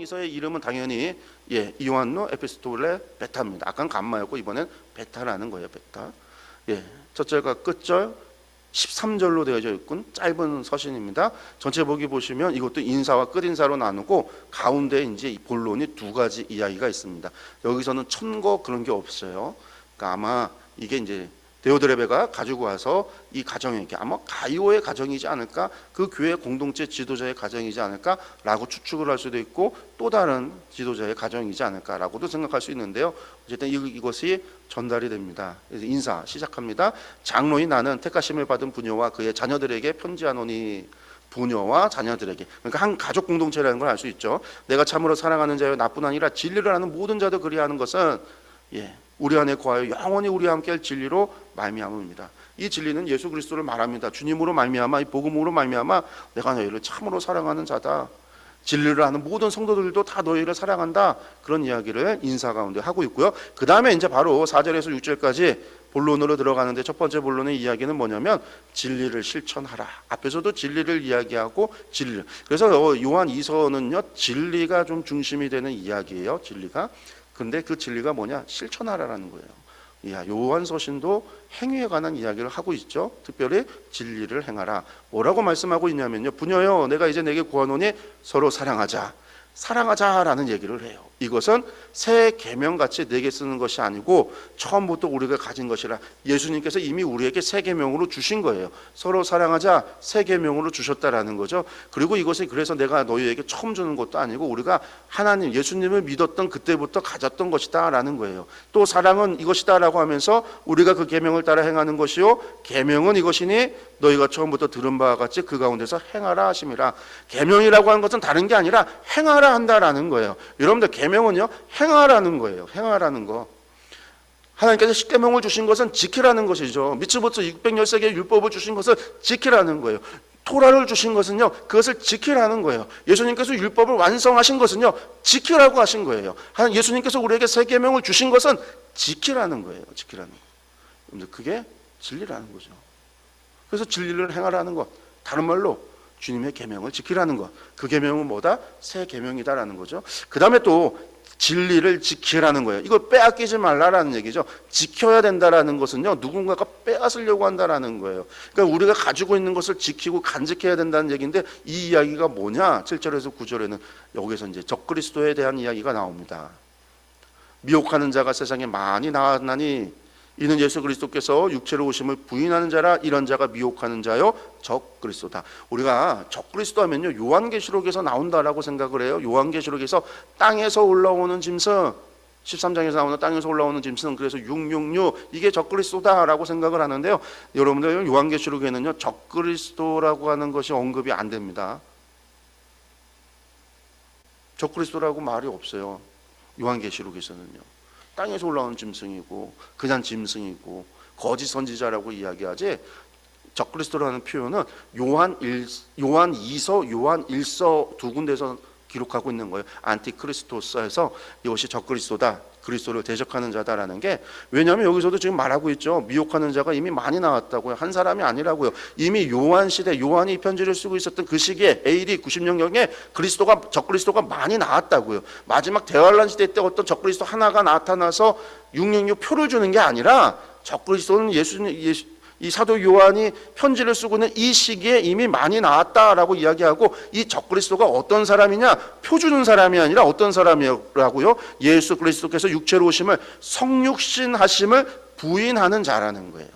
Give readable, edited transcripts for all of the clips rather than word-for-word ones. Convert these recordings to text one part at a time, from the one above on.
이서의 이름은 당연히 이오안노 에피스톨레 베타입니다. 아까는 감마였고 이번엔 베타라는 거예요. 베타. 첫 절과 끝절 13절로 되어져 있군 짧은 서신입니다. 전체 보기 보시면 이것도 인사와 끝인사로 나누고 가운데 이제 본론이 두 가지 이야기가 있습니다. 여기서는 첨거 그런 게 없어요. 그러니까 아마 이게 이제 데오드레베가 가지고 와서 이 가정에게 아마 가이오의 가정이지 않을까, 그 교회 공동체 지도자의 가정이지 않을까라고 추측을 할 수도 있고 또 다른 지도자의 가정이지 않을까라고도 생각할 수 있는데요. 어쨌든 이것이 전달이 됩니다. 그래서 인사 시작합니다. 장로인 나는 택하심을 받은 부녀와 그의 자녀들에게 편지하노니. 부녀와 자녀들에게, 그러니까 한 가족 공동체라는 걸 알 수 있죠. 내가 참으로 사랑하는 자여 나뿐 아니라 진리를 아는 모든 자도 그리하는 것은 우리 안에 거하여 영원히 우리와 함께할 진리로 말미암음이다. 이 진리는 예수 그리스도를 말합니다. 주님으로 말미암아, 이 복음으로 말미암아 내가 너희를 참으로 사랑하는 자다. 진리를 아는 모든 성도들도 다 너희를 사랑한다. 그런 이야기를 인사 가운데 하고 있고요. 그 다음에 이제 바로 4절에서 6절까지 본론으로 들어가는데, 첫 번째 본론의 이야기는 뭐냐면 진리를 실천하라. 앞에서도 진리를 이야기하고 진리. 그래서 요한 2서는요 진리가 좀 중심이 되는 이야기예요. 진리가. 근데 그 진리가 뭐냐? 실천하라라는 거예요. 요한 서신도 행위에 관한 이야기를 하고 있죠. 특별히 진리를 행하라. 뭐라고 말씀하고 있냐면요, 부녀여 내가 이제 내게 구하노니 서로 사랑하자라는 얘기를 해요. 이것은 새 계명같이 내게 쓰는 것이 아니고 처음부터 우리가 가진 것이라. 예수님께서 이미 우리에게 새 계명으로 주신 거예요. 서로 사랑하자 새 계명으로 주셨다라는 거죠. 그리고 이것이 그래서 내가 너희에게 처음 주는 것도 아니고 우리가 하나님 예수님을 믿었던 그때부터 가졌던 것이다 라는 거예요. 또 사랑은 이것이다 라고 하면서 우리가 그 계명을 따라 행하는 것이요 계명은 이것이니 너희가 처음부터 들은 바와 같이 그 가운데서 행하라 하심이라. 계명이라고 하는 것은 다른 게 아니라 행하라 한다라는 거예요. 여러분들 계명은요 행하라는 거예요. 행하라는 거. 하나님께서 십계명을 주신 것은 지키라는 것이죠. 미츠부터 613개의 율법을 주신 것은 지키라는 거예요. 토라를 주신 것은요 그것을 지키라는 거예요. 예수님께서 율법을 완성하신 것은요 지키라고 하신 거예요. 예수님께서 우리에게 새 계명을 주신 것은 지키라는 거예요. 지키라는 거. 그게 진리라는 거죠. 그래서 진리를 행하라는 것, 다른 말로 주님의 계명을 지키라는 것. 그 계명은 뭐다? 새 계명이다라는 거죠. 그 다음에 또 진리를 지키라는 거예요. 이걸 빼앗기지 말라라는 얘기죠. 지켜야 된다라는 것은요 누군가가 빼앗으려고 한다라는 거예요. 그러니까 우리가 가지고 있는 것을 지키고 간직해야 된다는 얘기인데, 이 이야기가 뭐냐? 7절에서 9절에는 여기서 이제 적그리스도에 대한 이야기가 나옵니다. 미혹하는 자가 세상에 많이 나왔나니 이는 예수 그리스도께서 육체로 오심을 부인하는 자라. 이런 자가 미혹하는 자요 적그리스도다. 우리가 적그리스도 하면요 요한계시록에서 나온다라고 생각을 해요. 요한계시록에서 땅에서 올라오는 짐승, 13장에서 나오는 땅에서 올라오는 짐승, 그래서 666 이게 적그리스도다라고 생각을 하는데요, 여러분들 요한계시록에는요 적그리스도라고 하는 것이 언급이 안 됩니다. 적그리스도라고 말이 없어요. 요한계시록에서는요 땅에서 올라오는 짐승이고 그냥 짐승이고 거짓 선지자라고 이야기하지, 적그리스도라는 표현은 요한 2서, 요한 1서 두 군데서 기록하고 있는 거예요. 안티크리스토스에서 이것이 적그리스도다, 그리스도를 대적하는 자다라는 게. 왜냐하면 여기서도 지금 말하고 있죠. 미혹하는 자가 이미 많이 나왔다고요. 한 사람이 아니라고요. 이미 요한 시대, 요한이 편지를 쓰고 있었던 그 시기에 AD 90년경에 적그리스도가 많이 나왔다고요. 마지막 대환란 시대 때 어떤 적그리스도 하나가 나타나서 666 표를 주는 게 아니라, 적그리스도는 이 사도 요한이 편지를 쓰고 있는 이 시기에 이미 많이 나왔다라고 이야기하고, 이 적그리스도가 어떤 사람이냐? 표 주는 사람이 아니라 어떤 사람이라고요? 예수 그리스도께서 육체로 오심을, 성육신 하심을 부인하는 자라는 거예요.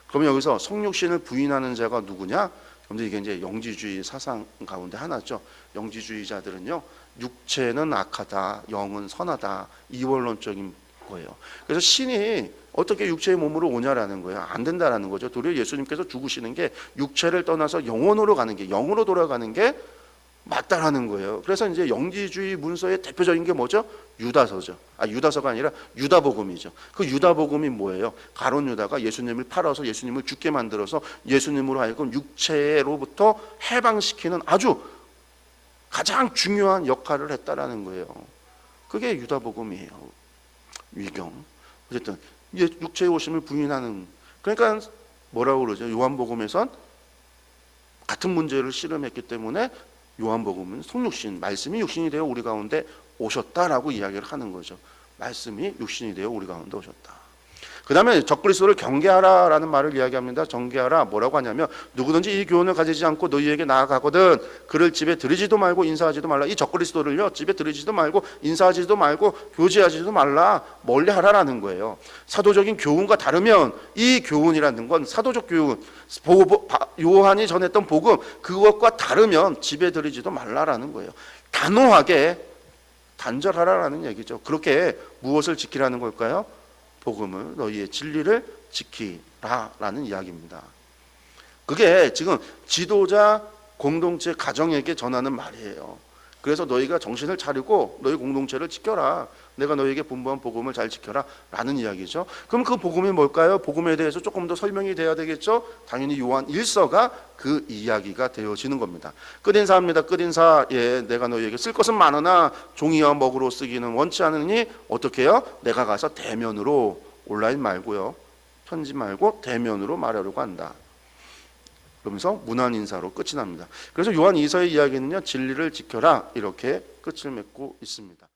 그러면 여기서 성육신을 부인하는 자가 누구냐? 그런데 이게 이제 영지주의 사상 가운데 하나죠. 영지주의자들은요 육체는 악하다, 영은 선하다, 이원론적인 거예요. 그래서 신이 어떻게 육체의 몸으로 오냐라는 거예요. 안 된다라는 거죠. 도리어 예수님께서 죽으시는 게 육체를 떠나서 영혼으로 가는 게, 영으로 돌아가는 게 맞다라는 거예요. 그래서 이제 영지주의 문서의 대표적인 게 뭐죠? 유다서죠. 유다서가 아니라 유다복음이죠. 그 유다복음이 뭐예요? 가룟 유다가 예수님을 팔아서 예수님을 죽게 만들어서 예수님으로 하여금 육체로부터 해방시키는 아주 가장 중요한 역할을 했다라는 거예요. 그게 유다복음이에요. 위경. 어쨌든 육체의 오심을 부인하는, 그러니까 뭐라고 그러죠? 요한복음에선 같은 문제를 씨름했기 때문에 요한복음은 성육신, 말씀이 육신이 되어 우리 가운데 오셨다라고 이야기를 하는 거죠. 말씀이 육신이 되어 우리 가운데 오셨다. 그 다음에 적그리스도를 경계하라라는 말을 이야기합니다. 경계하라, 뭐라고 하냐면 누구든지 이 교훈을 가지지 않고 너희에게 나아가거든 그를 집에 들이지도 말고 인사하지도 말라. 이 적그리스도를요, 집에 들이지도 말고 인사하지도 말고 교제하지도 말라, 멀리하라라는 거예요. 사도적인 교훈과 다르면 이 교훈이라는 건 사도적 교훈, 요한이 전했던 복음, 그것과 다르면 집에 들이지도 말라라는 거예요. 단호하게 단절하라라는 얘기죠. 그렇게 무엇을 지키라는 걸까요? 복음을, 너희의 진리를 지키라라는 이야기입니다. 그게 지금 지도자 공동체 가정에게 전하는 말이에요. 그래서 너희가 정신을 차리고 너희 공동체를 지켜라, 내가 너희에게 분부한 복음을 잘 지켜라 라는 이야기죠. 그럼 그 복음이 뭘까요? 복음에 대해서 조금 더 설명이 돼야 되겠죠. 당연히 요한 1서가 그 이야기가 되어지는 겁니다. 끝인사합니다. 끝인사. 내가 너희에게 쓸 것은 많으나 종이와 먹으로 쓰기는 원치 않으니 어떻게 해요? 내가 가서 대면으로, 온라인 말고요, 편지 말고 대면으로 말하려고 한다. 그러면서 문안 인사로 끝이 납니다. 그래서 요한 2서의 이야기는요, 진리를 지켜라 이렇게 끝을 맺고 있습니다.